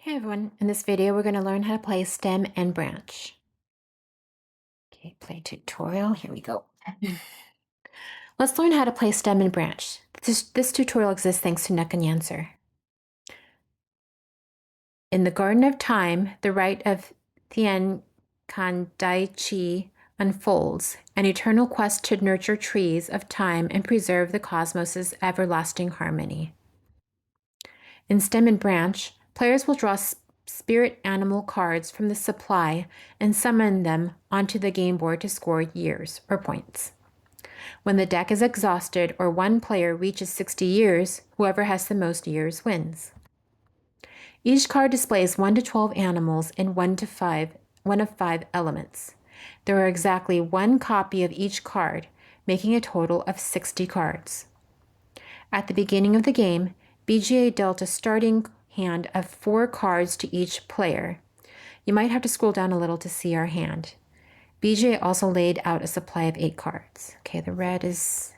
Hey everyone, in this video we're going to learn how to play stem and branch. Okay, play tutorial, here we go. Let's learn how to play stem and branch. This tutorial exists thanks to Neck and Yancer. In the Garden of Time, the rite of Tian Kan Dai Chi unfolds, an eternal quest to nurture trees of time and preserve the cosmos's everlasting harmony. In stem and branch, players will draw spirit animal cards from the supply and summon them onto the game board to score years or points. When the deck is exhausted or one player reaches 60 years, whoever has the most years wins. Each card displays 1 to 12 animals in one of 5 elements. There are exactly 1 copy of each card, making a total of 60 cards. At the beginning of the game, BGA dealt a starting hand of 4 cards to each player. You might have to scroll down a little to see our hand. BGA also laid out a supply of 8 cards. Okay, the red is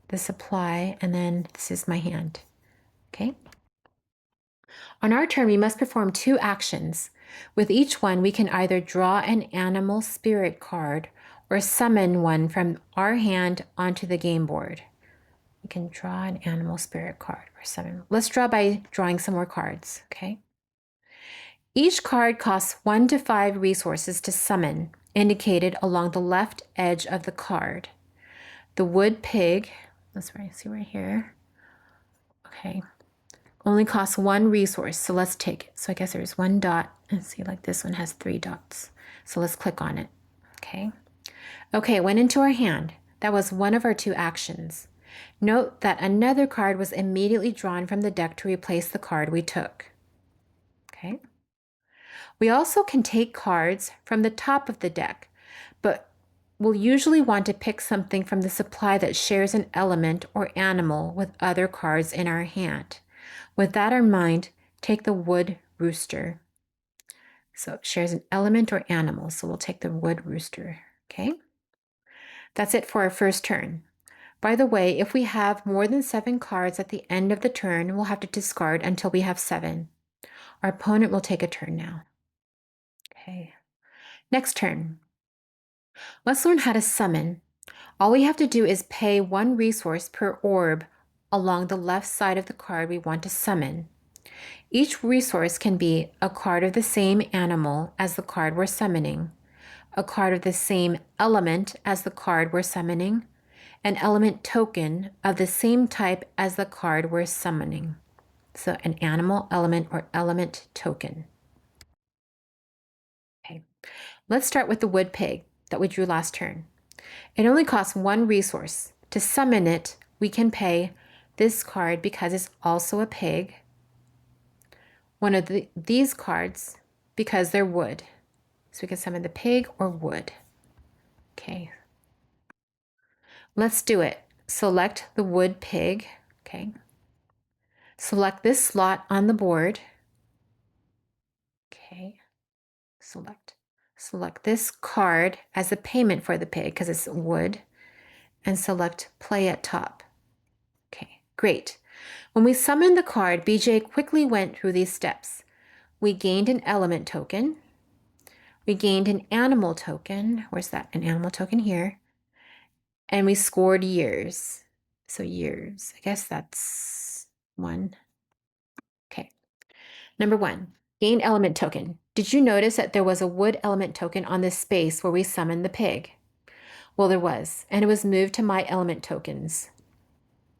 the supply, and then this is my hand. Okay. On our turn, we must perform 2 actions. With each one, we can either draw an animal spirit card or summon one from our hand onto the game board. We can draw an animal spirit card or summon. Let's draw by drawing some more cards, okay? Each card costs 1 to 5 resources to summon, indicated along the left edge of the card. The wood pig, let's see right here, okay, only costs 1 resource, so let's take it. So I guess there's 1 dot, and see, like this one has 3 dots. So let's click on it, okay? Okay, it went into our hand. That was one of our 2 actions. Note that another card was immediately drawn from the deck to replace the card we took. Okay. We also can take cards from the top of the deck, but we'll usually want to pick something from the supply that shares an element or animal with other cards in our hand. With that in mind, take the wood rooster. So it shares an element or animal, so we'll take the wood rooster. Okay. That's it for our first turn. By the way, if we have more than 7 cards at the end of the turn, we'll have to discard until we have 7. Our opponent will take a turn now. Okay. Next turn. Let's learn how to summon. All we have to do is pay 1 resource per orb along the left side of the card we want to summon. Each resource can be a card of the same animal as the card we're summoning, a card of the same element as the card we're summoning, an element token of the same type as the card we're summoning. So an animal, element, or element token. Okay, let's start with the wood pig that we drew last turn. It only costs 1 resource. To summon it, we can pay this card because it's also a pig, one of these cards because they're wood. So we can summon the pig or wood. Okay. Let's do it. Select the wood pig, okay. Select this slot on the board, okay. Select this card as the payment for the pig because it's wood, and select play at top. Okay, great. When we summoned the card, BJ quickly went through these steps. We gained an element token. We gained an animal token. Where's that? An animal token here. And we scored years. So years, I guess that's 1. Okay. Number 1, gain element token. Did you notice that there was a wood element token on this space where we summoned the pig? Well, there was, and it was moved to my element tokens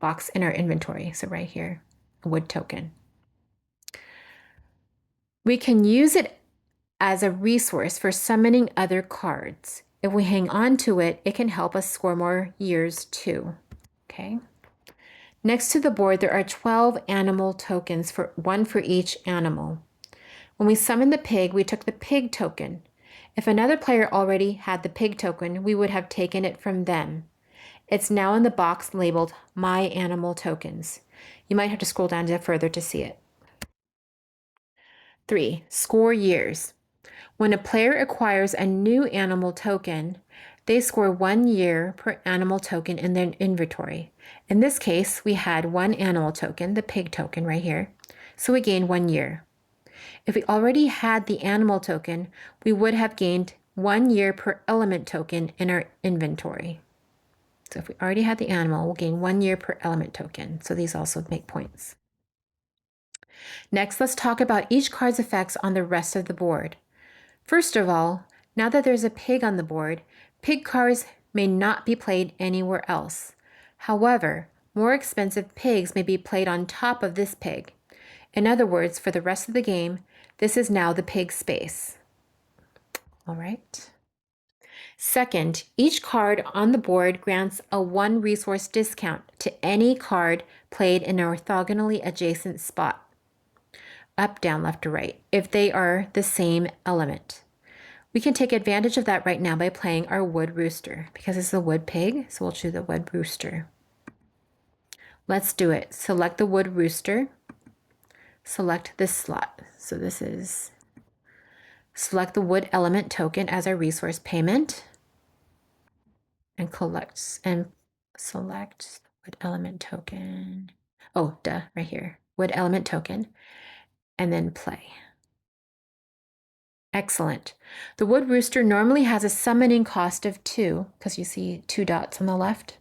box in our inventory. So right here, a wood token. We can use it as a resource for summoning other cards. If we hang on to it, it can help us score more years too. Okay. Next to the board, there are 12 animal tokens, 1 for each animal. When we summoned the pig, we took the pig token. If another player already had the pig token, we would have taken it from them. It's now in the box labeled My Animal Tokens. You might have to scroll down further to see it. 3, score years. When a player acquires a new animal token, they score 1 year per animal token in their inventory. In this case, we had 1 animal token, the pig token right here, so we gained 1 year. If we already had the animal token, we would have gained 1 year per element token in our inventory. So if we already had the animal, we'll gain 1 year per element token. So these also make points. Next, let's talk about each card's effects on the rest of the board. First of all, now that there's a pig on the board, pig cards may not be played anywhere else. However, more expensive pigs may be played on top of this pig. In other words, for the rest of the game, this is now the pig space. All right. Second, each card on the board grants a 1 resource discount to any card played in an orthogonally adjacent spot, up, down, left, or right, if they are the same element. We can take advantage of that right now by playing our wood rooster, because it's a wood pig, so we'll choose the wood rooster. Let's do it. Select the wood rooster. Select this slot. So this is, select the wood element token as our resource payment. And select wood element token. Oh, duh, right here. Wood element token. And then play. Excellent. The wood rooster normally has a summoning cost of 2, because you see 2 dots on the left.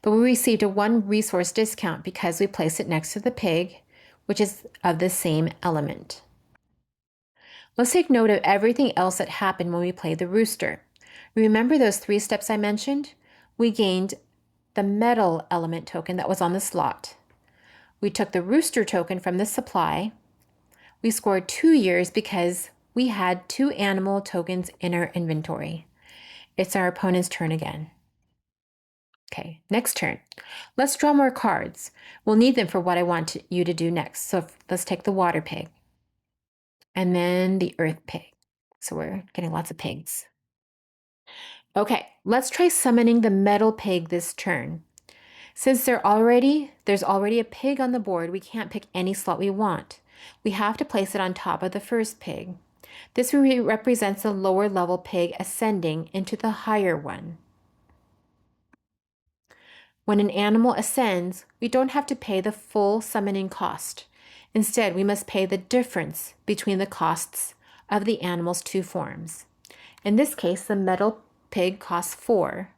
But we received a 1 resource discount because we placed it next to the pig, which is of the same element. Let's take note of everything else that happened when we played the rooster. Remember those 3 steps I mentioned? We gained the metal element token that was on the slot. We took the rooster token from the supply. We scored 2 years because we had 2 animal tokens in our inventory. It's our opponent's turn again. Okay, next turn. Let's draw more cards. We'll need them for what I want you to do next. So let's take the water pig. And then the earth pig. So we're getting lots of pigs. Okay, let's try summoning the metal pig this turn. Since there's already a pig on the board, we can't pick any slot we want. We have to place it on top of the first pig. This represents the lower level pig ascending into the higher one. When an animal ascends, we don't have to pay the full summoning cost. Instead, we must pay the difference between the costs of the animal's 2 forms. In this case, the metal pig costs 4.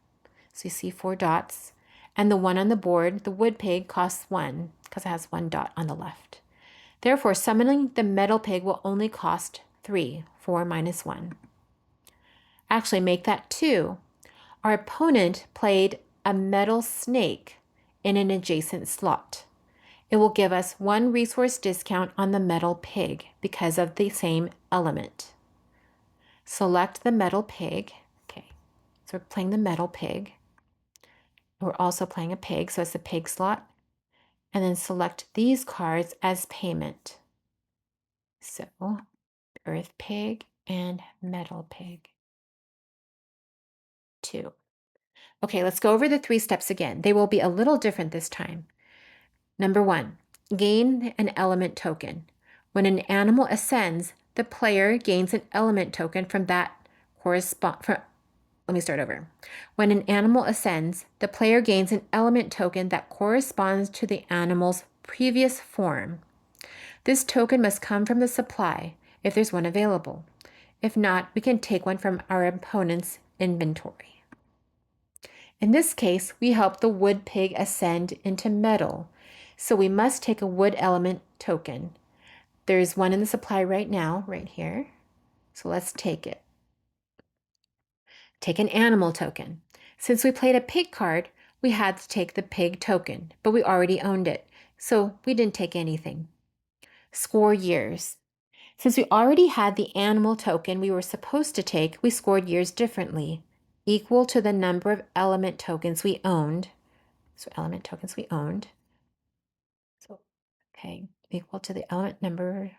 So you see 4 dots. And the one on the board, the wood pig, costs 1 because it has 1 dot on the left. Therefore, summoning the metal pig will only cost 3, 4 minus 1. Actually, make that 2. Our opponent played a metal snake in an adjacent slot. It will give us 1 resource discount on the metal pig because of the same element. Select the metal pig. Okay, so we're playing the metal pig. We're also playing a pig, so it's the pig slot. And then select these cards as payment. So, earth pig and metal pig. 2. Okay, let's go over the 3 steps again. They will be a little different this time. Number 1, gain an element token. When an animal ascends, the player gains an element token from that Let me start over. When an animal ascends, the player gains an element token that corresponds to the animal's previous form. This token must come from the supply, if there's one available. If not, we can take one from our opponent's inventory. In this case, we help the wood pig ascend into metal, so we must take a wood element token. There's one in the supply right now, right here. So let's take it. Take an animal token. Since we played a pig card, we had to take the pig token, but we already owned it, so we didn't take anything. Score years. Since we already had the animal token we were supposed to take, we scored years differently, equal to the number of element tokens we owned. So element tokens we owned. So, okay, equal to the element number.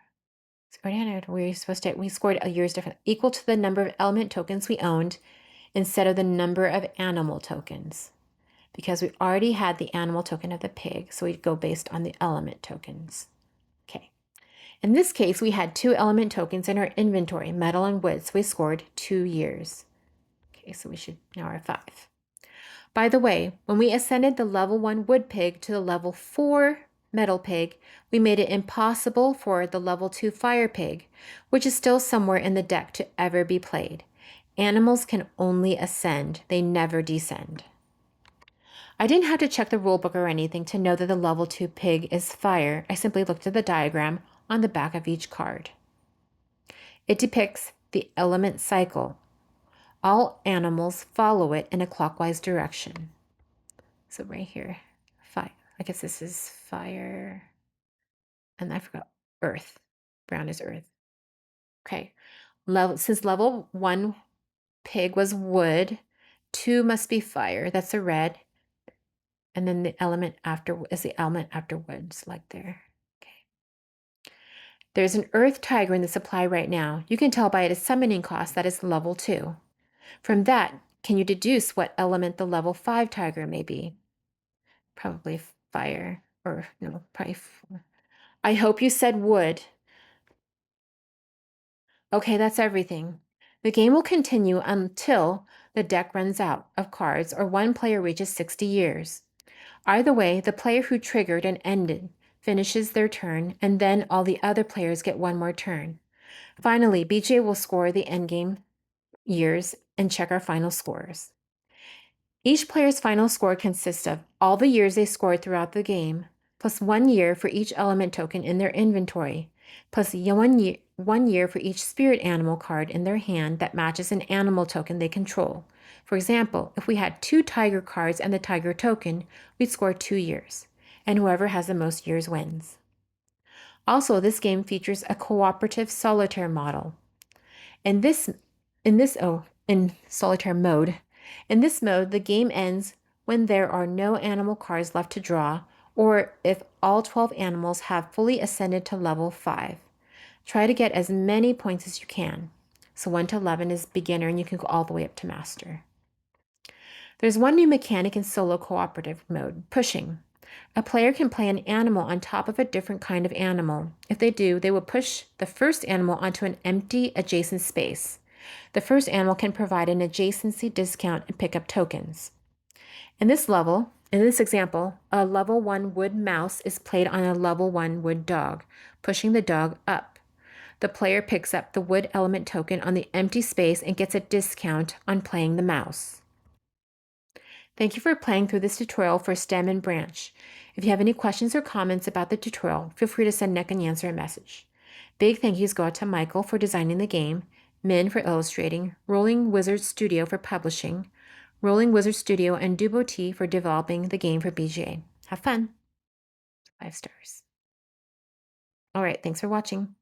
We scored years different, equal to the number of element tokens we owned instead of the number of animal tokens. Because we already had the animal token of the pig, so we'd go based on the element tokens. Okay. In this case, we had 2 element tokens in our inventory, metal and wood, so we scored 2 years. Okay, so we should now are 5. By the way, when we ascended the level 1 wood pig to the level 4 metal pig, we made it impossible for the level 2 fire pig, which is still somewhere in the deck, to ever be played. Animals can only ascend, they never descend. I didn't have to check the rulebook or anything to know that the level 2 pig is fire. I simply looked at the diagram on the back of each card. It depicts the element cycle. All animals follow it in a clockwise direction. So right here, fire. I guess this is fire. And I forgot earth. Brown is earth. Okay. Since level 1 pig was wood, 2 must be fire. That's the red. And then the element after is the element after wood, select there. Okay. There's an earth tiger in the supply right now. You can tell by its summoning cost that it's level 2. From that, can you deduce what element the level 5 tiger may be? Probably fire, or no, probably. I hope you said wood. Okay, that's everything. The game will continue until the deck runs out of cards or one player reaches 60 years. Either way, the player who triggered and ended finishes their turn, and then all the other players get one more turn. Finally, BJ will score the endgame years and check our final scores. Each player's final score consists of all the years they scored throughout the game, plus 1 year for each element token in their inventory, plus 1 year for each spirit animal card in their hand that matches an animal token they control. For example, if we had 2 tiger cards and the tiger token, we'd score 2 years, and whoever has the most years wins. Also, this game features a cooperative solitaire model. In solitaire mode. In this mode, the game ends when there are no animal cards left to draw, or if all 12 animals have fully ascended to level 5. Try to get as many points as you can. So 1 to 11 is beginner, and you can go all the way up to master. There's one new mechanic in solo cooperative mode, pushing. A player can play an animal on top of a different kind of animal. If they do, they will push the first animal onto an empty adjacent space. The first animal can provide an adjacency discount and pick up tokens. In this example, a level 1 wood mouse is played on a level 1 wood dog, pushing the dog up. The player picks up the wood element token on the empty space and gets a discount on playing the mouse. Thank you for playing through this tutorial for stem and branch. If you have any questions or comments about the tutorial, feel free to send Nick and Yancer a message. Big thank yous go out to Michael for designing the game, Min for illustrating, Rolling Wizard Studio for publishing, Rolling Wizard Studio and Duboti for developing the game for BGA. Have fun. 5 stars. All right, thanks for watching.